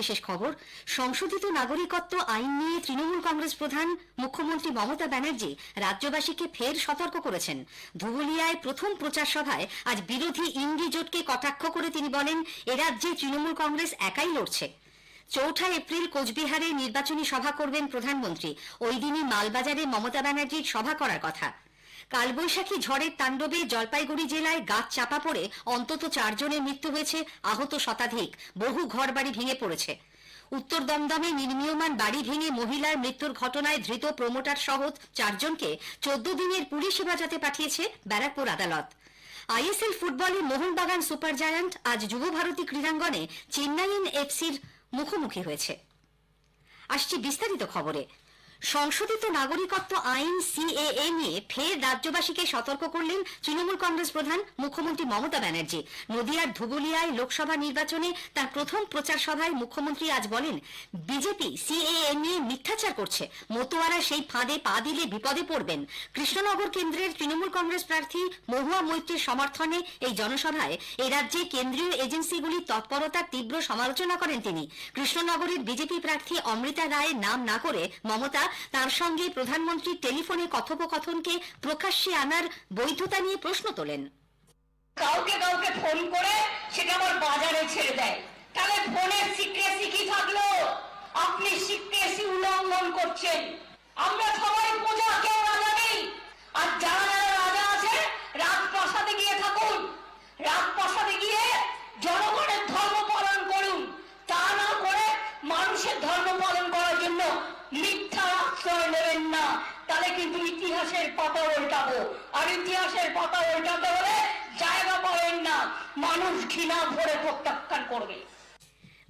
বিশেষ খবর, সংশোধিত নাগরিকত্ব আইন নিয়ে তৃণমূল কংগ্রেস প্রধান মুখ্যমন্ত্রী মমতা ব্যানার্জি রাজ্যবাসীকে ফের সতর্ক করেছেন। ধুবুলিয়ায় প্রথম প্রচার সভায় আজ বিরোধী ইন্ডি জোটকে কটাক্ষ করে তিনি বলেন, এ রাজ্যে তৃণমূল কংগ্রেস একাই লড়ছে। ৪ এপ্রিল কোচবিহারে নির্বাচনী সভা করবেন প্রধানমন্ত্রী। ওই দিনই মালবাজারে মমতা ব্যানার্জির সভা করার কথা। কালবৈশাখী ঝড়ের তাণ্ডবে জলপাইগুড়ি জেলায় গাছ চাপা পড়ে অন্তত 4 জনের মৃত্যু হয়েছে, আহত শতাধিক, বহু ঘরবাড়ি ভেঙে পড়েছে। উত্তর দমদমে নির্মীয়মান বাড়ি ভেঙে মহিলার মৃত্যুর ঘটনায় ধৃত প্রমোটার সহ 4 জনকে 14 দিনের পুলিশ হেফাজতে পাঠিয়েছে ব্যারাকপুর আদালত। আইএসএল ফুটবলে মোহনবাগান সুপার জায়ান্ট আজ যুব ভারতী ক্রীড়াঙ্গনে চেন্নাইন এফসির মুখোমুখি হয়েছে। আসছি বিস্তারিত খবরে। সংশোধিত নাগরিকত্ব আইন সিএএ নিয়ে ফের রাজ্যবাসীকে সতর্ক করলেন তৃণমূল কংগ্রেস প্রধান মুখ্যমন্ত্রী মমতা ব্যানার্জি। নদিয়ার ধুবুলিয়ায় লোকসভা নির্বাচনে তার প্রথম প্রচার সভায় মুখ্যমন্ত্রী আজ বলেন, বিজেপি সিএএ নিয়ে মিথ্যাচার করছে, মতুয়ারা সেই ফাঁদে পা দিলে বিপদে পড়বেন। কৃষ্ণনগর কেন্দ্রের তৃণমূল কংগ্রেস প্রার্থী মহুয়া মৈত্রের সমর্থনে এই জনসভায় এ রাজ্যে কেন্দ্রীয় এজেন্সিগুলির তৎপরতার তীব্র সমালোচনা করেন তিনি। কৃষ্ণনগরের বিজেপি প্রার্থী অমৃতা রায়ের নাম না করে মমতা তার সঙ্গে প্রধানমন্ত্রীর টেলিফোনে কথোপকথনকে প্রকাশ্যে আনার বৈধতা নিয়ে প্রশ্ন তোলেন। কাউকে কাউকে ফোন করে সেটা আবার বাজারে ছেড়ে দেয়, তাহলে ফোনের সিক্রেসি কি থাকলো? আপনি সিক্রেসি উল্লঙ্ঘন করছেন। আমরা সবাই পূজা, কেউ রাজা নেই। আর যারা যারা রাজা আছে রাজপ্রাসাদে গিয়ে থাকুন, রাজপ্রাসাদে গিয়ে জনগণের ধর্ম পালন করুন। তা না করে মানুষের ধর্ম পালন করার জন্য মিথ্যা আশ্রয় নেবেন না, তাহলে কিন্তু ইতিহাসের পাতা উল্টাবো। আর ইতিহাসের পাতা উল্টাতে হলে জায়গা পাবেন না, মানুষ ঘৃণা ভরে প্রত্যাখ্যান করবে।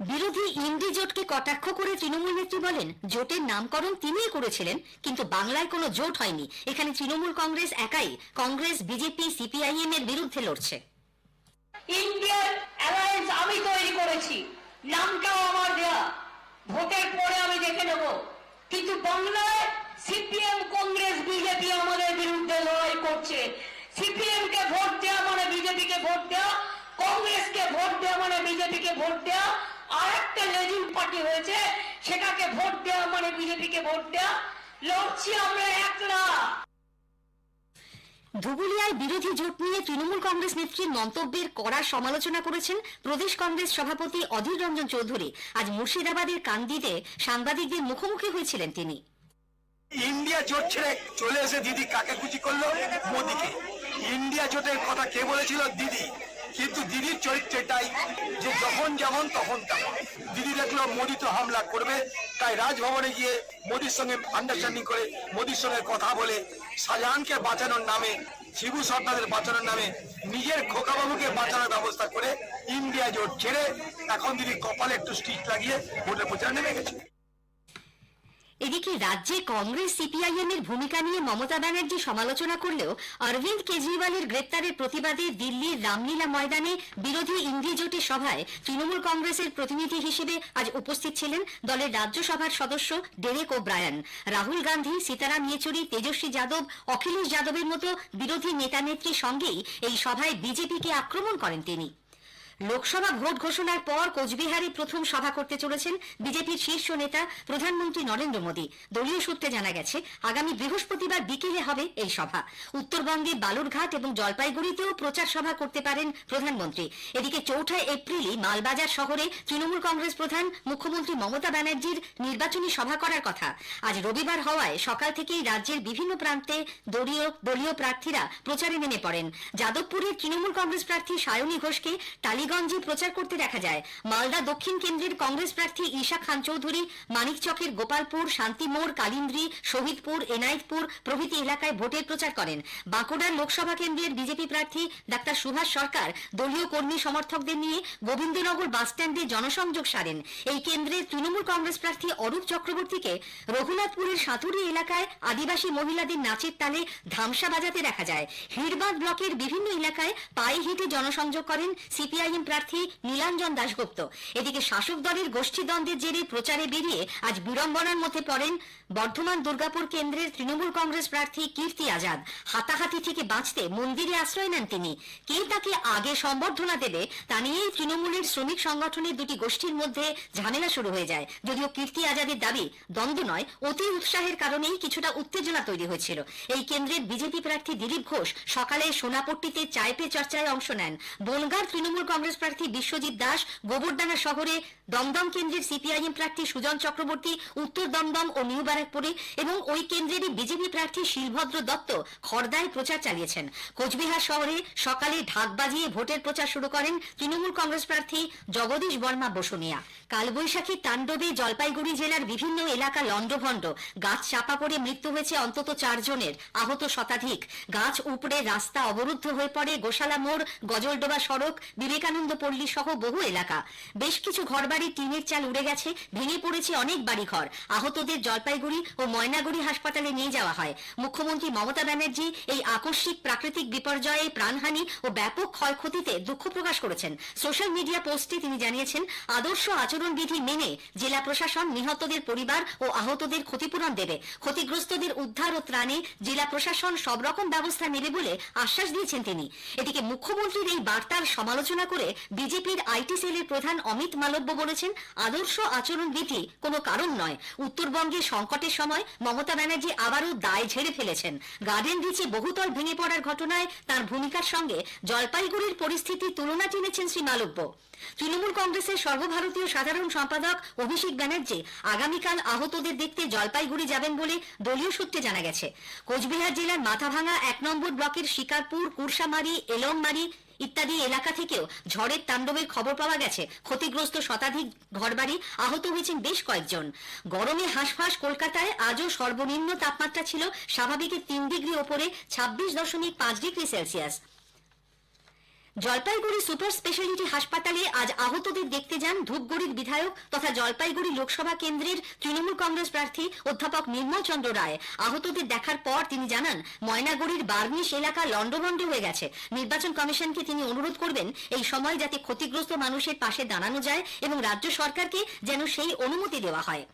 বিরোধী ইন্ডি জোটকে কটাক্ষ করে তৃণমূল নেত্রী বলেন, জোটের নামকরণ তিনিই করেছিলেন, কিন্তু বাংলায় কোনো জোট হয়নি। এখানে তৃণমূল কংগ্রেস একাই কংগ্রেস, বিজেপি, সিপিআইএম এর বিরুদ্ধে লড়ছে। ইন্ডিয়ান অ্যালায়েন্স আমি তৈরি করেছি, নামটাও আমার দেয়া, ভোটের পরে আমি দেখে নেব। কিন্তু বাংলায় সিপিএম, কংগ্রেস, বিজেপি আমাদের বিরুদ্ধে লড়াই করছে। সিপিএম কে ভোট দেওয়া মানে বিজেপিকে ভোট দেওয়া, কংগ্রেসকে ভোট দেওয়া মানে বিজেপিকে ভোট দেওয়া, আর একটা লেজিং পার্টি হয়েছে সেটাকে ভোট দেওয়া মানে বিজেপিকে ভোট দেওয়া। লড়ছি আমরা একলা। ধুবুলিয়ায় বিরোধী জোট নিয়ে তৃণমূল কংগ্রেস নেত্রীর মন্তব্যের কড়া সমালোচনা করেছেন প্রদেশ কংগ্রেস সভাপতি অধীর রঞ্জন চৌধুরী। আজ মুর্শিদাবাদের কান্দিতে সাংবাদিকদের মুখোমুখি হয়েছিলেন তিনি। ইন্ডিয়া জোট ছেড়ে চলে এসে দিদি কাকে খুশি করলো? মোদীকে। ইন্ডিয়া জোটের কথা কে বলেছিল? দিদি। কিন্তু দিদির চরিত্র এটাই যে যখন যেমন তখন তেমন। দিদি দেখলো মোদী তো হামলা করবে, তাই রাজভবনে গিয়ে মোদীর সঙ্গে আন্ডারস্ট্যান্ডিং করে মোদীর সঙ্গে কথা বলে শাহজাহানকে বাঁচানোর নামে, শিবু সর্দারের বাঁচানোর নামে নিজের খোকাবাবুকে বাঁচানোর ব্যবস্থা করে ইন্ডিয়া জোট ছেড়ে এখন দিদি কপালে একটু স্টিচ লাগিয়ে ভোটের প্রচারে নেমে গেছে। এদিকে রাজ্যে কংগ্রেস, সিপিআইএম এর ভূমিকা নিয়ে মমতা ব্যানার্জি সমালোচনা করলেও অরবিন্দ কেজরিওয়ালের গ্রেপ্তারের প্রতিবাদে দিল্লির রামলীলা ময়দানে বিরোধী ইন্ডি জোটের সভায় তৃণমূল কংগ্রেসের প্রতিনিধি হিসেবে আজ উপস্থিত ছিলেন দলের রাজ্যসভার সদস্য ডেরেক ওব্রায়ান। রাহুল গান্ধী, সীতারাম ইয়েচুরি, তেজস্বী যাদব, অখিলেশ যাদবের মতো বিরোধী নেতা নেত্রীর সঙ্গেই এই সভায় বিজেপিকে আক্রমণ করেন তিনি। লোকসভা ভোট ঘোষণার পর কোচবিহারে প্রথম সভা করতে চলেছেন বিজেপির শীর্ষ নেতা প্রধানমন্ত্রী নরেন্দ্র মোদী। দলীয় সূত্রে জানা গেছে আগামী বৃহস্পতিবার বিকেলে হবে এই সভা। উত্তরবঙ্গে বালুরঘাট এবং জলপাইগুড়িতেও প্রচার সভা করতে পারেন প্রধানমন্ত্রী। এদিকে ৪ এপ্রিলই মালবাজার শহরে তৃণমূল কংগ্রেস প্রধান মুখ্যমন্ত্রী মমতা ব্যানার্জির নির্বাচনী সভা করার কথা। আজ রবিবার হওয়ায় সকাল থেকেই রাজ্যের বিভিন্ন প্রান্তে দলীয় প্রার্থীরা প্রচারে নেমে পড়েন। যাদবপুরের তৃণমূল কংগ্রেস প্রার্থী সায়নী ঘোষকে টালিগঞ্জে প্রচার করতে দেখা যায়। মালদা দক্ষিণ কেন্দ্রের কংগ্রেস প্রার্থী ঈশা খান চৌধুরী মানিকচকের গোপালপুর, শান্তিমোড়, কালিন্দ্রি, শহীদপুর, এনায়েতপুর প্রভৃতি এলাকায় ভোটের প্রচার করেন। বাঁকুড়ার লোকসভা কেন্দ্রের বিজেপি প্রার্থী ডাক্তার সুভাষ সরকার দলীয় কর্মী সমর্থকদের নিয়ে গোবিন্দনগর বাসস্ট্যান্ডে জনসংযোগ সারেন। এই কেন্দ্রে তৃণমূল কংগ্রেস প্রার্থী অরূপ চক্রবর্তীকে রঘুনাথপুরের সাঁতুরি এলাকায় আদিবাসী মহিলাদের নাচের তালে ধামসা বাজাতে দেখা যায়। হিড়বাঁধ ব্লকের বিভিন্ন এলাকায় পায়ে হেঁটে জনসংযোগ করেন সিপিআই সিপিআইএম প্রার্থী নীলাঞ্জন দাশগুপ্ত। এদিকে শাসক দলের গোষ্ঠীদ্বন্দ্বের জেরে প্রচারে বেরিয়ে আজ বিড়ম্বনার মধ্যে পড়েন বর্ধমান দুর্গাপুর কেন্দ্রের তৃণমূল কংগ্রেস প্রার্থী কীর্তি আজাদ। হাতাহাতি থেকে বাঁচতে মন্দিরে আশ্রয় নেন তিনি। কে তাকে আগে সম্বর্ধনা দেবে তা নিয়েই তৃণমূলের শ্রমিক সংগঠনের দুটি গোষ্ঠীর মধ্যে ঝামেলা শুরু হয়ে যায়। যদিও কীর্তি আজাদের দাবি দ্বন্দ্ব নয়, অতি উৎসাহের কারণেই কিছুটা উত্তেজনা তৈরি হয়েছিল। এই কেন্দ্রের বিজেপি প্রার্থী দিলীপ ঘোষ সকালে সোনাপট্টিতে চায় পে চর্চায় অংশ নেন। বনগাঁর তৃণমূল কংগ্রেস প্রার্থী বিশ্বজিৎ দাস গোবরডাঙ্গা শহরে, দমদম কেন্দ্রের সিপিআইএম প্রার্থী সুজন চক্রবর্তী উত্তর দমদম ও নিউ ব্যারাকপুরে এবং ওই কেন্দ্রেরই বিজেপি প্রার্থী শিলভদ্র দত্ত খড়দায় প্রচার চালিয়েছেন। কোচবিহার শহরে সকালে ঢাক বাজিয়ে ভোটের প্রচার শুরু করেন তৃণমূল কংগ্রেস প্রার্থী জগদীশ বর্মা বসুনিয়া। কালবৈশাখী তাণ্ডবে জলপাইগুড়ি জেলার বিভিন্ন এলাকা লন্ডভন্ড, গাছ চাপা পড়ে মৃত্যু হয়েছে অন্তত 4 জনের, আহত শতাধিক। গাছ উপড়ে রাস্তা অবরুদ্ধ হয়ে পড়ে গোশালা মোড়, গজলডোবা সড়ক, বিবেকানন্দ পল্লী সহ বহু এলাকা। বেশ কিছু ঘরবাড়ি টিনের চাল উড়ে গেছে, ভেঙে পড়েছে অনেক বাড়িঘর। আহতদের জলপাইগুড়ি ও ময়নাগুড়ি হাসপাতালে নিয়ে যাওয়া হয়। মুখ্যমন্ত্রী মমতা ব্যানার্জি এই আকস্মিক প্রাকৃতিক বিপর্যয়ে প্রাণহানি ও ব্যাপক ক্ষয়ক্ষতিতে দুঃখ প্রকাশ করেছেন। সোশ্যাল মিডিয়া পোস্টে তিনি জানিয়েছেন, আদর্শ আচরণবিধি মেনে জেলা প্রশাসন নিহতদের পরিবার ও আহতদের ক্ষতিপূরণ দেবে। ক্ষতিগ্রস্তদের উদ্ধার ও ত্রাণে জেলা প্রশাসন সব রকম ব্যবস্থা নেবে বলে আশ্বাস দিয়েছেন তিনি। এদিকে মুখ্যমন্ত্রীর এই বার্তার সমালোচনা করে বিজেপির আইটি সেলের প্রধান অমিত মালব্য বলেছেন, আদর্শ আচরণবিধি কোনো কারণ নয়। উত্তরবঙ্গে সংকটের সময় মমতা ব্যানার্জি আবারও দায় ঝেড়ে ফেলেছেন। গার্ডেন রিচে বহুতল ভেঙে পড়ার ঘটনায় তার ভূমিকার সঙ্গে জলপাইগুড়ির পরিস্থিতি তুলনা টেনেছেন শ্রী মালব্য। তৃণমূল কংগ্রেসের সর্বভারতীয় সাধারণ সম্পাদক অভিষেক ব্যানার্জি আগামীকাল আহতদের দেখতে জলপাইগুড়ি যাবেন বলে দলীয় সূত্রে জানা গেছে। কোচবিহার জেলার মাথাভাঙা 1 নম্বর ব্লকের শিকারপুর, কুরসামারি, এলমমারি ইত্যাদি এলাকা থেকেও ঝড়ের তাণ্ডবের খবর পাওয়া গেছে। ক্ষতিগ্রস্ত শতাধিক ঘরবাড়ি, আহত হয়েছেন বেশ কয়েকজন। গরমে হাঁসফাঁস কলকাতায় আজও সর্বনিম্ন তাপমাত্রা ছিল স্বাভাবিকের 3 ডিগ্রি ওপরে, 26.5 degree Celsius. Jalpaiguri super speciality হাসপাতালে আজ আহতদের দেখতে যান ধূপগুড়ির বিধায়ক তথা জলপাইগুড়ি লোকসভা কেন্দ্রের তৃণমূল কংগ্রেস প্রার্থী অধ্যাপক নির্মল চন্দ্র রায়। আহতদের দেখার পর তিনি জানান, ময়নাগুড়ির বার্নিশ এলাকা লন্ডভন্ড হয়ে গেছে। নির্বাচন কমিশনকে তিনি অনুরোধ করবেন এই সময় যাতে ক্ষতিগ্রস্ত মানুষের পাশে দাঁড়ানো যায় এবং রাজ্য সরকারকে যেন সেই অনুমতি দেওয়া হয়।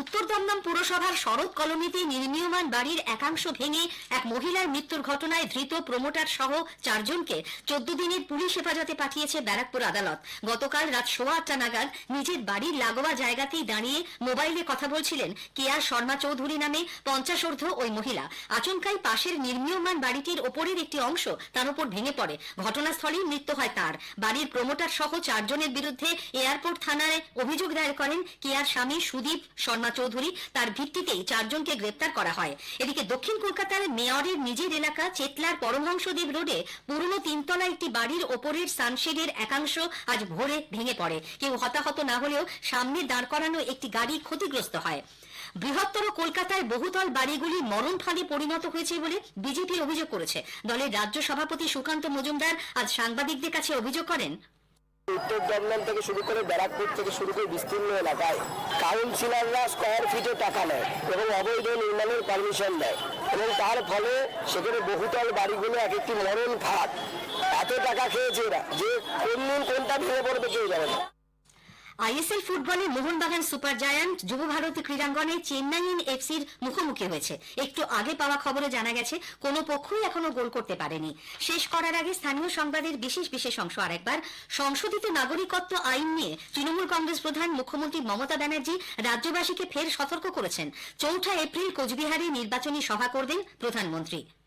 উত্তর দমদম পুরসভার শরৎ কলোনিতে নির্মীয়মান বাড়ির একাংশ ভেঙে এক মহিলার মৃত্যুর ঘটনায় ধৃত প্রমোটার সহ 4 জনকে 14 দিনের পুলিশ হেফাজতে পাঠিয়েছে ব্যারাকপুর আদালত। গতকাল রাত 8:15 নাগাদ নিজের বাড়ির লাগোয়া জায়গাতেই দাঁড়িয়ে মোবাইলে কথা বলছিলেন কেয়া শর্মা চৌধুরী নামে 50 ওই মহিলা। আচমকাই পাশের নির্মীয়মান বাড়িটির ওপরের একটি অংশ তার উপর ভেঙে পড়ে। ঘটনাস্থলেই মৃত্যু হয় তার। বাড়ির প্রমোটার সহ 4 জনের বিরুদ্ধে এয়ারপোর্ট থানায় অভিযোগ দায়ের করেন কেয়ার স্বামী সুদীপ শর্মা চৌধুরী। তার ভিত্তিতেই 4 জনকে গ্রেপ্তার করা হয়। এদিকে দক্ষিণ কলকাতার মেয়রের নিজের এলাকা চেতলার পরমহংসদেব রোডে পুরনো 3তলা একটি বাড়ির ওপরের সানশেডের একাংশ আজ ভোরে ভেঙে পড়ে। কেউ হতাহত না হলেও সামনে দাঁড় করানো একটি গাড়ি ক্ষতিগ্রস্ত হয়। বৃহত্তর কলকাতায় বহুতল বাড়িগুলি মরণ ফাঁদে পরিণত হয়েছে বলে বিজেপি অভিযোগ করেছে। দলের রাজ্য সভাপতি সুকান্ত মজুমদার আজ সাংবাদিকদের কাছে অভিযোগ করেন, উত্তর দমদম থেকে শুরু করে ব্যারাকপুর থেকে শুরু করে বিস্তীর্ণ এলাকায় কাউন্সিলররা স্কয়ার ফিটে টাকা নেয় এবং অবৈধ নির্মাণের পারমিশন দেয় এবং তার ফলে সেখানে বহুতল বাড়িগুলো এক একটি মরণ ফাঁদ। এত টাকা খেয়েছে এরা যে কোন দিন কোনটা ভেঙে পড়বে কেউ জানে না। আইএসএল ফুটবলে মোহনবাগান সুপার জায়ান্ট যুব ভারতী ক্রীড়াঙ্গনে চেন্নাইন এফসির মুখোমুখি হয়েছে। একটু আগে পাওয়া খবরে জানা গেছে কোনো পক্ষই এখনো গোল করতে পারেনি। শেষ করার আগে স্থানীয় সংবাদের বিশেষ অংশ আরেকবার। সংশোধিত নাগরিকত্ব আইন নিয়ে তৃণমূল কংগ্রেস প্রধান মুখ্যমন্ত্রী মমতা ব্যানার্জি রাজ্যবাসীকে ফের সতর্ক করেছেন। 4 এপ্রিল কোচবিহারে নির্বাচনী সভা করবেন প্রধানমন্ত্রী।